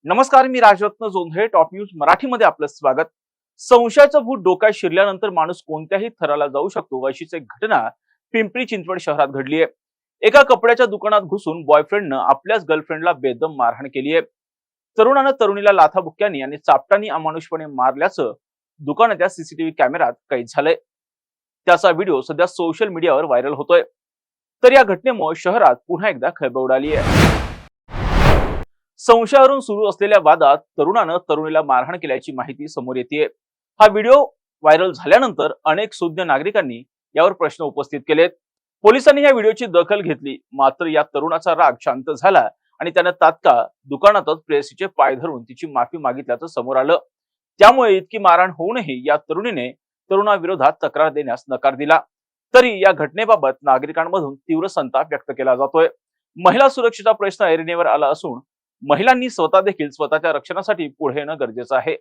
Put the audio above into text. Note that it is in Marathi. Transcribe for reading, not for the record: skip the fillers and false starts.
नमस्कार, मी राजरत्न जोंधळे. टॉप न्यूज मराठीमध्ये आपलं स्वागत. संशयाचं भूत डोक्यात शिरल्यानंतर माणूस कोणत्याही थराला जाऊ शकतो, अशीच एक घटना पिंपरी चिंचवड शहरात घडली आहे. एका कपड्याच्या दुकानात घुसून बॉयफ्रेंडनं आपल्याच गर्लफ्रेंडला बेदम मारहाण केली आहे. तरुणानं तरुणीला लाथाबुक्क्यांनी आणि चापटांनी अमानुषपणे मारल्याचं दुकानाच्या सीसीटीव्ही कॅमेऱ्यात कैद झालंय. त्याचा व्हिडिओ सध्या सोशल मीडियावर व्हायरल होतोय. तर या घटनेमुळे शहरात पुन्हा एकदा खळबळ उडाली आहे. संशयावरून सुरू असलेल्या वादात तरुणानं तरुणीला मारहाण केल्याची माहिती समोर येते. हा व्हिडिओ व्हायरल झाल्यानंतर अनेक सुज्ञ नागरिकांनी यावर प्रश्न उपस्थित केलेत. पोलिसांनी या व्हिडिओची दखल घेतली, मात्र या तरुणाचा राग शांत झाला आणि त्यानं तात्काळ दुकानातच प्रेयसीचे पाय धरून तिची माफी मागितल्याचं समोर आलं. त्यामुळे इतकी मारहाण होऊनही या तरुणीने तरुणाविरोधात तक्रार देण्यास नकार दिला. तरी या घटनेबाबत नागरिकांमधून तीव्र संताप व्यक्त केला जातोय. महिला सुरक्षेचा प्रश्न ऐरणीवर आला असून महिलांनी स्वतः देखील स्वतःच्या रक्षणासाठी पुढे येणं गरजेचं आहे.